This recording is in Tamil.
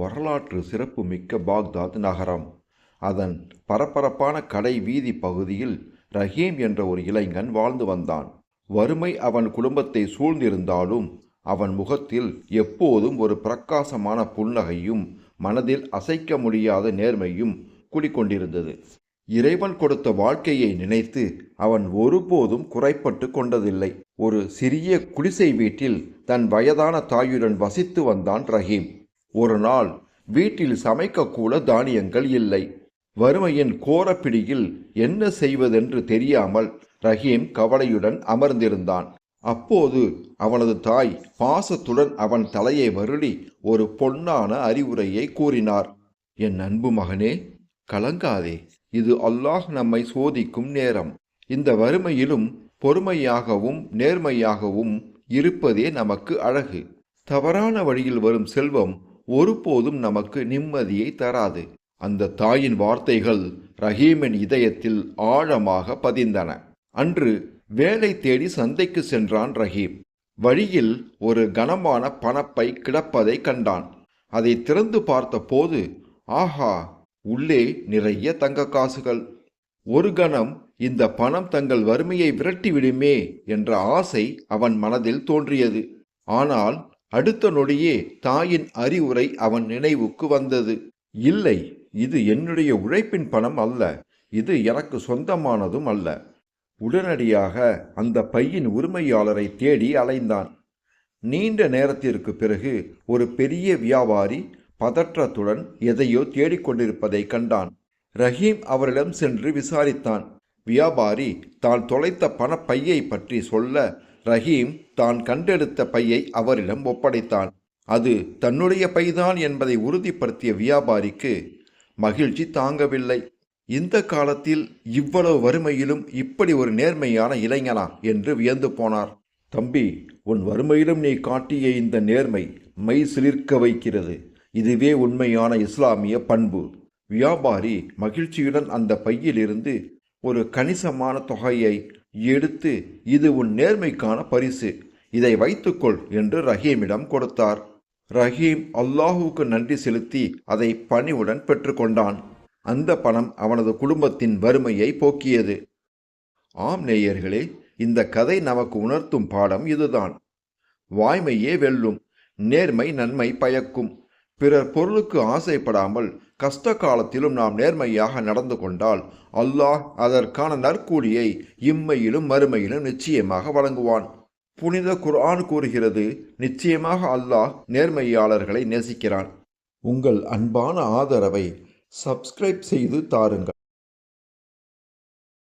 வரலாற்று சிறப்புமிக்க பாக்தாத் நகரம். அதன் பரபரப்பான கடை வீதி பகுதியில் ரஹீம் என்ற ஒரு இளைஞன் வாழ்ந்து வந்தான். வறுமை அவன் குடும்பத்தை சூழ்ந்திருந்தாலும் அவன் முகத்தில் எப்போதும் ஒரு பிரகாசமான புன்னகையும் மனதில் அசைக்க முடியாத நேர்மையும் குடிக்கொண்டிருந்தது. இறைவன் கொடுத்த வாழ்க்கையை நினைத்து அவன் ஒருபோதும் குறைப்பட்டு கொண்டதில்லை. ஒரு சிறிய குடிசை வீட்டில் தன் வயதான தாயுடன் வசித்து வந்தான் ரஹீம். ஒரு நாள் வீட்டில் சமைக்கக்கூட தானியங்கள் இல்லை. வறுமையின் கோரப்பிடியில் என்ன செய்வதென்று தெரியாமல் ரஹீம் கவலையுடன் அமர்ந்திருந்தான். அப்போது அவனது தாய் பாசத்துடன் அவன் தலையை வருடி ஒரு பொன்னான அறிவுரையை கூறினார். என் அன்பு மகனே, கலங்காதே. இது அல்லாஹ் நம்மை சோதிக்கும் நேரம். இந்த வறுமையிலும் பொறுமையாகவும் நேர்மையாகவும் இருப்பதே நமக்கு அழகு. தவறான வழியில் வரும் செல்வம் ஒருபோதும் நமக்கு நிம்மதியை தராது. அந்த தாயின் வார்த்தைகள் ரஹீமின் இதயத்தில் ஆழமாக பதிந்தன. அன்று வேலை தேடி சந்தைக்கு சென்றான் ரஹீம். வழியில் ஒரு கனமான பணப்பை கிடப்பதை கண்டான். அதை திறந்து பார்த்த போது, ஆஹா, உள்ளே நிறைய தங்க காசுகள். ஒரு கணம் இந்த பணம் தங்கள் வறுமையை விரட்டிவிடுமே என்ற ஆசை அவன் மனதில் தோன்றியது. ஆனால் அடுத்த நொடியே தாயின் அறிவுரை அவன் நினைவுக்கு வந்தது. இல்லை, இது என்னுடைய உழைப்பின் பணம் அல்ல, இது எனக்கு சொந்தமானதும் அல்ல. உடனடியாக அந்த பையின் உரிமையாளரை தேடி அலைந்தான். நீண்ட நேரத்திற்கு பிறகு ஒரு பெரிய வியாபாரி பதற்றத்துடன் எதையோ தேடிக்கொண்டிருப்பதை கண்டான். ரஹீம் அவரிடம் சென்று விசாரித்தான். வியாபாரி தான் தொலைத்த பணப்பையை பற்றி சொல்ல ரஹீம் தான் கண்டெடுத்த பையை அவரிடம் ஒப்படைத்தான். அது தன்னுடைய பைதான் என்பதை உறுதிப்படுத்திய வியாபாரிக்கு மகிழ்ச்சி தாங்கவில்லை. இந்த காலத்தில் இவ்வளவு வறுமையிலும் இப்படி ஒரு நேர்மையான இளைஞனா என்று வியந்து போனார். தம்பி, உன் வறுமையிலும் நீ காட்டிய இந்த நேர்மை மெய் சிலிர்க்க வைக்கிறது. இதுவே உண்மையான இஸ்லாமிய பண்பு. வியாபாரி மகிழ்ச்சியுடன் அந்த பையிலிருந்து ஒரு கணிசமான தொகையை எடுத்து, இது உன் நேர்மைக்கான பரிசு, இதை வைத்துக்கொள் என்று ரஹீமிடம் கொடுத்தார். ரஹீம் அல்லாஹுவுக்கு நன்றி செலுத்தி அதை பணிவுடன் பெற்றுக்கொண்டான். அந்த பணம் அவனது குடும்பத்தின் வறுமையை போக்கியது. ஆம் நேயர்களே, இந்த கதை நமக்கு உணர்த்தும் பாடம் இதுதான். வாய்மையே வெல்லும். நேர்மை நன்மை பயக்கும். பிறர் பொருளுக்கு ஆசைப்படாமல் கஷ்ட காலத்திலும் நாம் நேர்மையாக நடந்து கொண்டால் அல்லாஹ் அதற்கான நற்கூலியை இம்மையிலும் மறுமையிலும் நிச்சயமாக வழங்குவான். புனித குர்ஆன் கூறுகிறது, நிச்சயமாக அல்லாஹ் நேர்மையாளர்களை நேசிக்கிறான். உங்கள் அன்பான ஆதரவை சப்ஸ்கிரைப் செய்து தாருங்கள்.